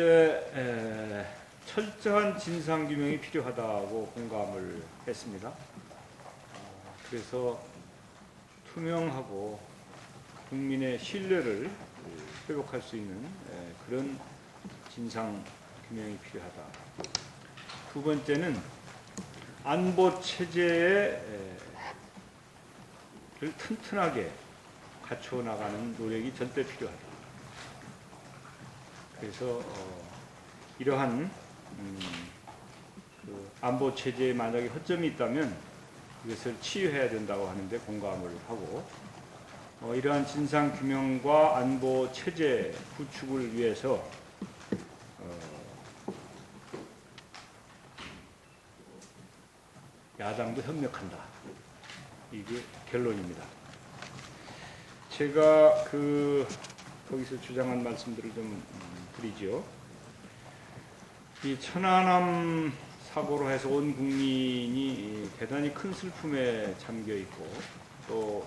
첫째, 철저한 진상규명이 필요하다고 공감을 했습니다. 그래서 투명하고 국민의 신뢰를 회복할 수 있는 그런 진상규명이 필요하다. 두 번째는 안보 체제를 튼튼하게 갖춰 나가는 노력이 절대 필요하다. 그래서 이러한 그 안보 체제에 만약에 허점이 있다면 이것을 치유해야 된다고 하는데 공감을 하고, 이러한 진상 규명과 안보 체제 구축을 위해서 야당도 협력한다. 이게 결론입니다. 제가 거기서 주장한 말씀들을 좀 드리죠. 이 천안함 사고로 해서 온 국민이 대단히 큰 슬픔에 잠겨 있고, 또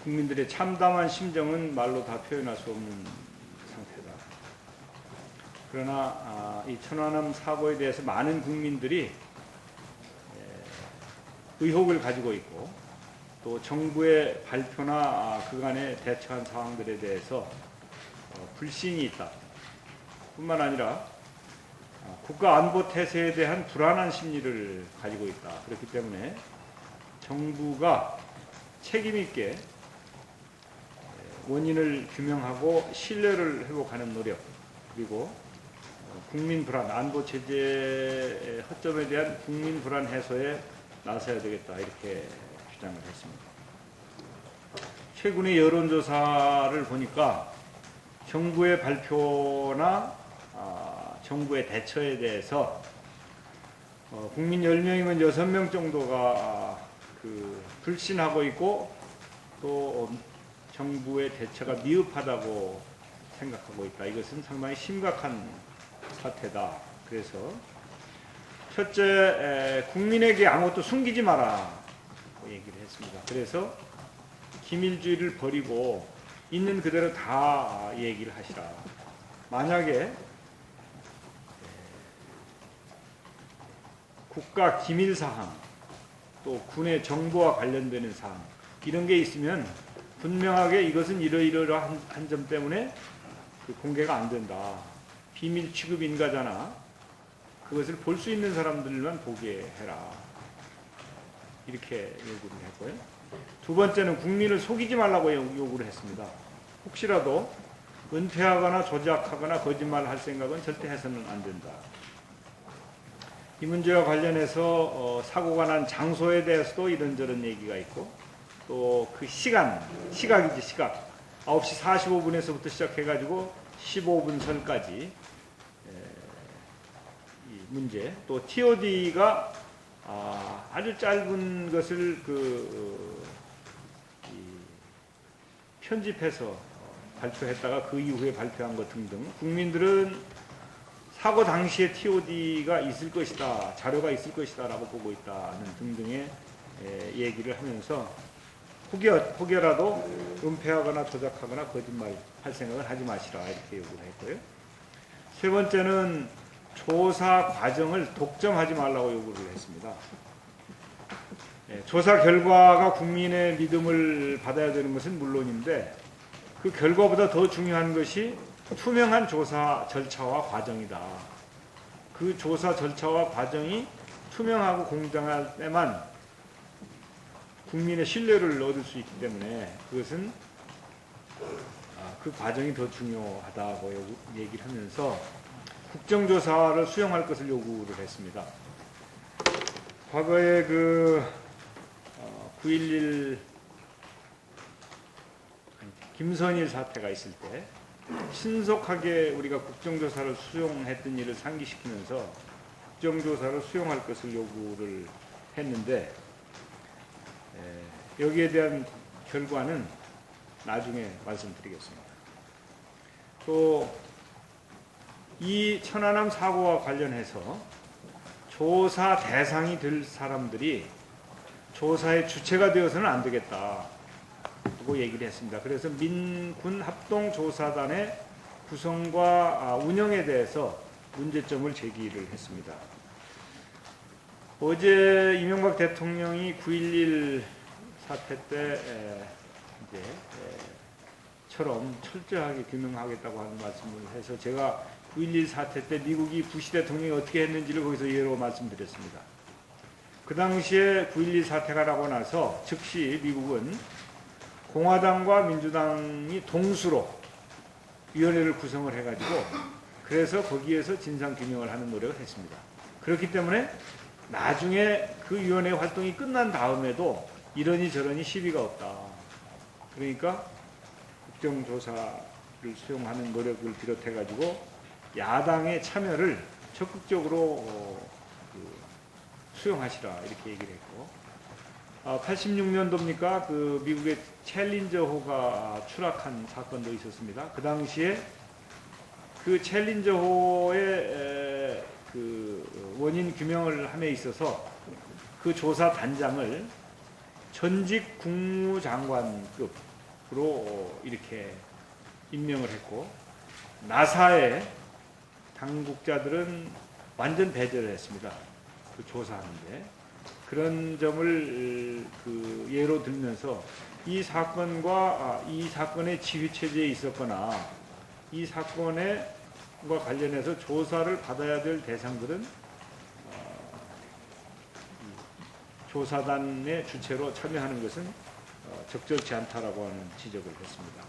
국민들의 참담한 심정은 말로 다 표현할 수 없는 상태다. 그러나 이 천안함 사고에 대해서 많은 국민들이 의혹을 가지고 있고, 또 정부의 발표나 그간에 대처한 상황들에 대해서 불신이 있다. 뿐만 아니라 국가 안보 태세에 대한 불안한 심리를 가지고 있다. 그렇기 때문에 정부가 책임 있게 원인을 규명하고 신뢰를 회복하는 노력, 그리고 국민 불안, 안보 체제의 허점에 대한 국민 불안 해소에 나서야 되겠다, 이렇게 주장을 했습니다. 최근의 여론조사를 보니까 정부의 발표나 정부의 대처에 대해서 국민 10명이면 6명 정도가 불신하고 있고, 또 정부의 대처가 미흡하다고 생각하고 있다. 이것은 상당히 심각한 사태다. 그래서 첫째, 국민에게 아무것도 숨기지 마라 얘기를 했습니다. 그래서 기밀주의를 버리고 있는 그대로 다 얘기를 하시라. 만약에 국가 기밀사항, 또 군의 정보와 관련되는 사항, 이런 게 있으면 분명하게 이것은 이러이러한 점 때문에 공개가 안 된다. 비밀 취급 인가잖아. 그것을 볼 수 있는 사람들만 보게 해라. 이렇게 요구를 했고요. 두 번째는 국민을 속이지 말라고 요구를 했습니다. 혹시라도 은폐하거나 조작하거나 거짓말할 생각은 절대 해서는 안 된다. 이 문제와 관련해서 사고가 난 장소에 대해서도 이런저런 얘기가 있고, 또 그 시각이지, 시각. 9시 45분에서부터 시작해가지고 15분 설까지 이 문제, 또 TOD가 아주 짧은 것을 편집해서 발표했다가 그 이후에 발표한 것 등등, 국민들은 사고 당시에 TOD가 있을 것이다, 자료가 있을 것이다 라고 보고 있다는 등등의 얘기를 하면서 혹여라도 은폐하거나 조작하거나 거짓말 할 생각을 하지 마시라, 이렇게 요구를 했고요. 세 번째는 조사 과정을 독점하지 말라고 요구를 했습니다. 조사 결과가 국민의 믿음을 받아야 되는 것은 물론인데, 그 결과보다 더 중요한 것이 투명한 조사 절차와 과정이다. 그 조사 절차와 과정이 투명하고 공정할 때만 국민의 신뢰를 얻을 수 있기 때문에 그것은 그 과정이 더 중요하다고 얘기를 하면서 국정조사를 수용할 것을 요구를 했습니다. 과거에 9.11 김선일 사태가 있을 때 신속하게 우리가 국정조사를 수용했던 일을 상기시키면서 국정조사를 수용할 것을 요구를 했는데, 여기에 대한 결과는 나중에 말씀드리겠습니다. 또 이 천안함 사고와 관련해서 조사 대상이 될 사람들이 조사의 주체가 되어서는 안 되겠다 고 얘기를 했습니다. 그래서 민군 합동조사단에 구성과 운영에 대해서 문제점을 제기를 했습니다. 어제 이명박 대통령이 9.11 사태 때 이제 처럼 철저하게 규명하겠다고 하는 말씀을 해서 제가 9.11 사태 때 미국이 부시 대통령이 어떻게 했는지를 거기서 예로 말씀드렸습니다. 그 당시에 9.11 사태가 나고 나서 즉시 미국은 공화당과 민주당이 동수로 위원회를 구성을 해가지고 그래서 거기에서 진상규명을 하는 노력을 했습니다. 그렇기 때문에 나중에 그 위원회 활동이 끝난 다음에도 이러니 저러니 시비가 없다. 그러니까 국정조사를 수용하는 노력을 비롯해가지고 야당의 참여를 적극적으로 수용하시라 이렇게 얘기를 했고 86년도입니까? 그 미국의 챌린저호가 추락한 사건도 있었습니다. 그 당시에 그 챌린저호의 그 원인 규명을 함에 있어서 그 조사 단장을 전직 국무장관급으로 이렇게 임명을 했고 나사의 당국자들은 완전 배제를 했습니다. 그 조사하는데 그런 점을 그 예로 들면서 이 사건과 이 사건의 지휘 체제에 있었거나 이 사건과 관련해서 조사를 받아야 될 대상들은 조사단의 주체로 참여하는 것은 적절치 않다라고 하는 지적을 했습니다.